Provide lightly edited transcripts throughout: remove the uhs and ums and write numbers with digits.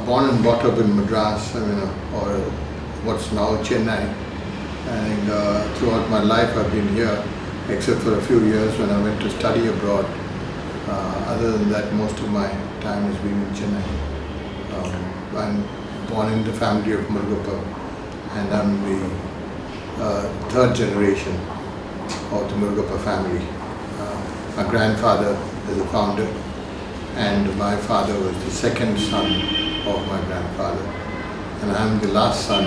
born and brought up in Madras, or what's now Chennai. And throughout my life I've been here, except for a few years when I went to study abroad. Other than that, most of my time has been in Chennai. I'm born in the family of Murugappa, and I'm the third generation of the Murugappa family. My grandfather is a founder, and my father was the second son of my grandfather, and I'm the last son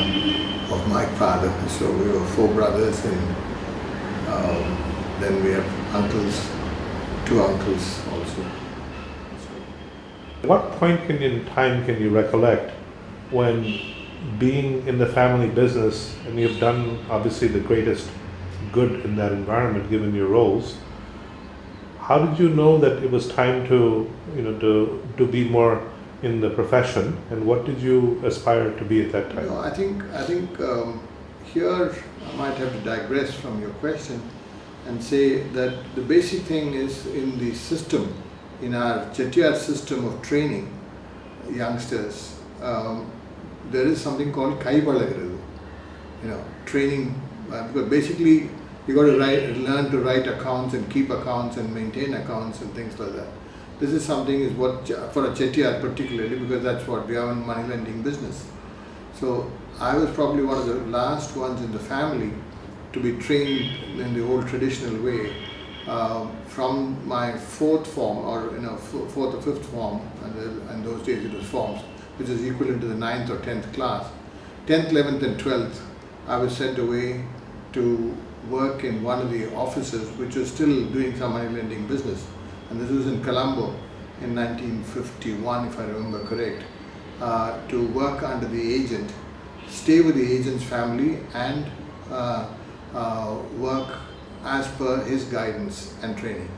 of my father. So we were four brothers, and then we have uncles, two uncles also. At what point in time can you recollect when being in the family business, and you've done obviously the greatest good in that environment given your roles, how did you know that it was time to be more in the profession, and what did you aspire to be at that time? I think here I might have to digress from your question and say that the basic thing is in the system, in our Chettiar system of training youngsters, there is something called Kai Palagiradu, training, because basically you got to learn to write accounts and keep accounts and maintain accounts and things like that. This is something is what for a Chettiar particularly, because that's what we are in money lending business. So I was probably one of the last ones in the family to be trained in the old traditional way. From my fourth form, or fourth or fifth form, and those days it was forms, which is equivalent to the 9th or 10th class. 10th, 11th and 12th, I was sent away to work in one of the offices which was still doing some money lending business. And this was in Colombo in 1951, if I remember correct, to work under the agent, stay with the agent's family, and work as per his guidance and training.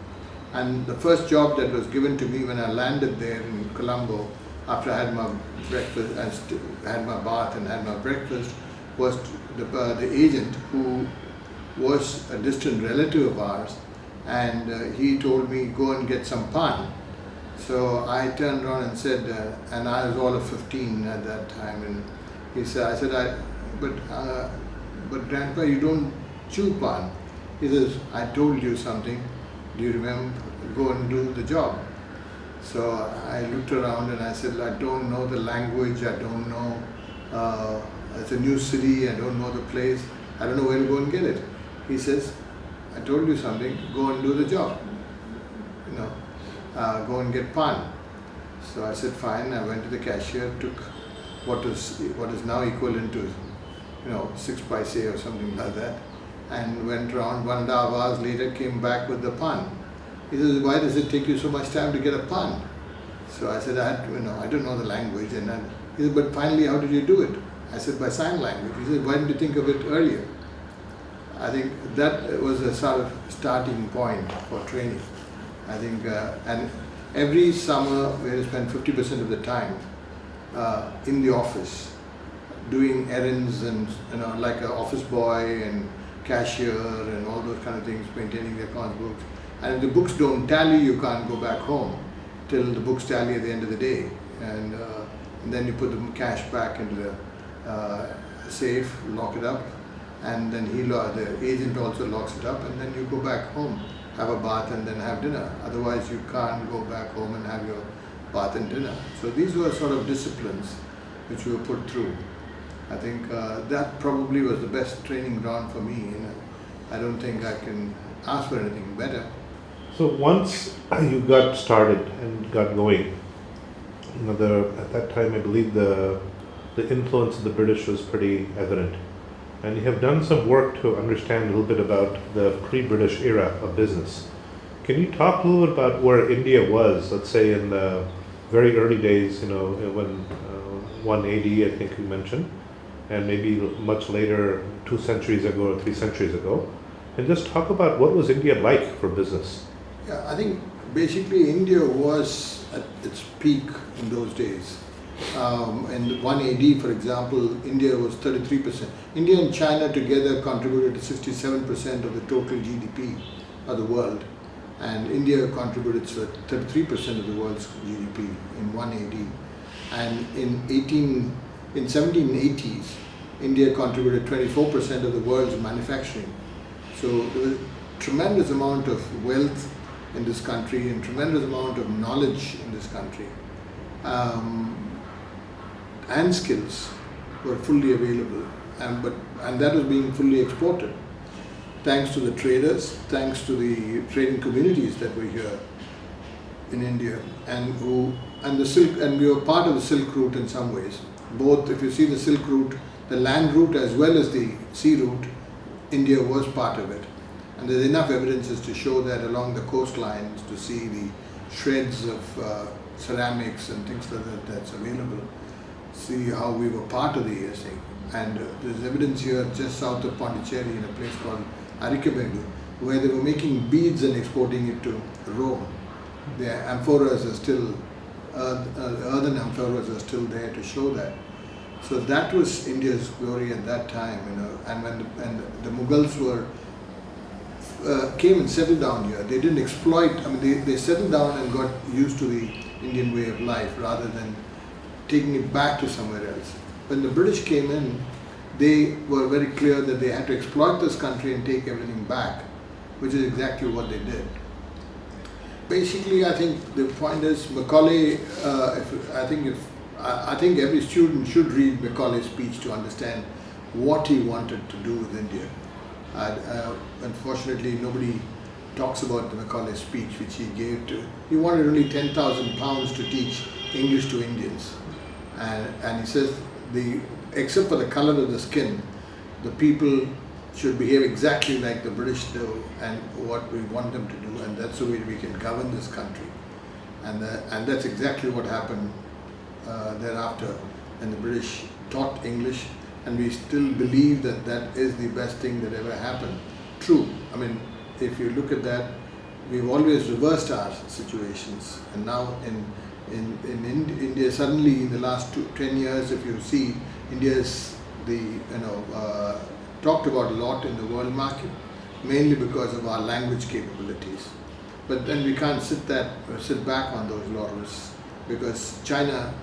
And the first job that was given to me when I landed there in Colombo, after I had my breakfast and had my bath and had my breakfast, was the agent, who was a distant relative of ours, and he told me, go and get some pan. So I turned around and said, and I was all of 15 at that time, and he said, but Grandpa, you don't chew pan. He says, I told you something, do you remember? Go and do the job. So I looked around and I said, I don't know the language, I don't know, it's a new city, I don't know the place, I don't know where to go and get it. He says, I told you something, go and do the job, go and get pan. So I said, fine. I went to the cashier, took what is now equivalent to 6 paise or something like that, and went around. 1.5 hours later, came back with the pan. He says, why does it take you so much time to get a pan? So I said, I don't know the language. And then he said, but finally, how did you do it? I said, by sign language. He said, why didn't you think of it earlier? I think that was a sort of starting point for training. I think, and every summer we had to spend 50% of the time in the office, doing errands and like an office boy and cashier and all those kind of things, maintaining the accounts books. And if the books don't tally, you can't go back home till the books tally at the end of the day. And then you put the cash back into the safe, lock it up, and then the agent also locks it up, and then you go back home, have a bath and then have dinner. Otherwise you can't go back home and have your bath and dinner. So these were sort of disciplines which we were put through. I think that probably was the best training ground for me. I don't think I can ask for anything better. So once you got started and got going, at that time I believe the influence of the British was pretty evident. And you have done some work to understand a little bit about the pre-British era of business. Can you talk a little bit about where India was, let's say in the very early days, when 1 AD, I think you mentioned, and maybe much later, 2 centuries ago or 3 centuries ago, and just talk about what was India like for business? Yeah, I think basically India was at its peak in those days. In 1 AD, for example, India was 33%. India and China together contributed to 67% of the total GDP of the world, and India contributed to 33% of the world's GDP in 1 AD. And in 1780s, India contributed 24% of the world's manufacturing. So there was a tremendous amount of wealth in this country and tremendous amount of knowledge in this country. And skills were fully available, and that was being fully exported, thanks to the traders, thanks to the trading communities that were here in India, and we were part of the Silk Route in some ways. Both, if you see the Silk Route, the land route as well as the sea route, India was part of it. And there's enough evidences to show that along the coastlines, to see the shreds of ceramics and things like that that's available. See how we were part of the ASA. And there's evidence here just south of Pondicherry in a place called Arikabedu, where they were making beads and exporting it to Rome. The amphoras are still, earthen amphoras are still there to show that. So that was India's glory at that time, And when the Mughals came and settled down here, they didn't exploit. They settled down and got used to the Indian way of life rather than taking it back to somewhere else. When the British came in, they were very clear that they had to exploit this country and take everything back, which is exactly what they did. Basically, I think the point is Macaulay. I think every student should read Macaulay's speech to understand what he wanted to do with India. Unfortunately, nobody talks about the Macaulay speech which he gave to. He wanted only £10,000 to teach English to Indians, and he says except for the color of the skin, the people should behave exactly like the British do and what we want them to do, and that's the way we can govern this country. And that's exactly what happened thereafter, and the British taught English, and we still believe that that is the best thing that ever happened. True, if you look at that, we've always reversed our situations, and now in India, suddenly in the last 10 years, if you see, India is talked about a lot in the world market, mainly because of our language capabilities. But then we can't sit back on those laurels, because China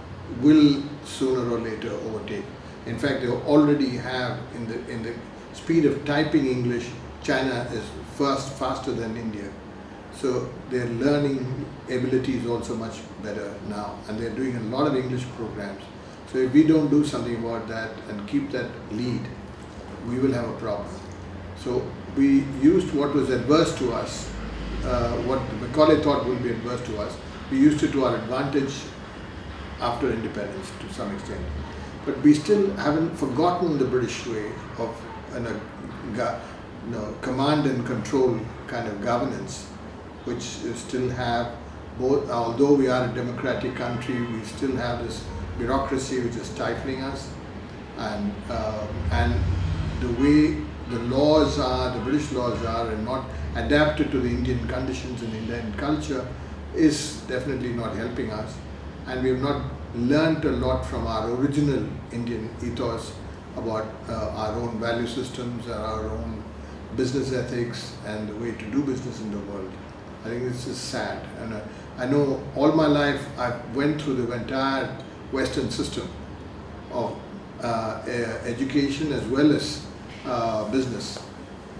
will sooner or later overtake. In fact, they already have in the speed of typing English, China is faster than India. So their learning ability is also much better now, and they're doing a lot of English programs. So if we don't do something about that and keep that lead, we will have a problem. So we used what was adverse to us, what Macaulay thought would be adverse to us, we used it to our advantage after independence to some extent. But we still haven't forgotten the British way of command and control kind of governance, which still have both. Although we are a democratic country, we still have this bureaucracy which is stifling us, and the way the laws are, the British laws are, and not adapted to the Indian conditions and Indian culture, is definitely not helping us. And we have not learnt a lot from our original Indian ethos about our own value systems, our own business ethics, and the way to do business in the world. I think this is sad. And I know all my life I went through the entire Western system of education as well as business.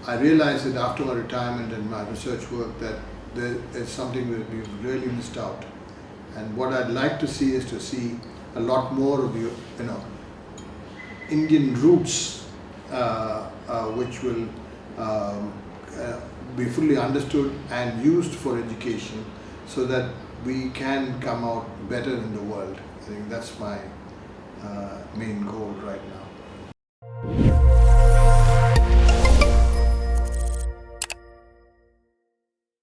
I realized that after my retirement and my research work that there is something that we've really missed out. And what I'd like to see is to see a lot more of Indian roots, which will be fully understood and used for education, so that we can come out better in the world. I think that's my main goal right now.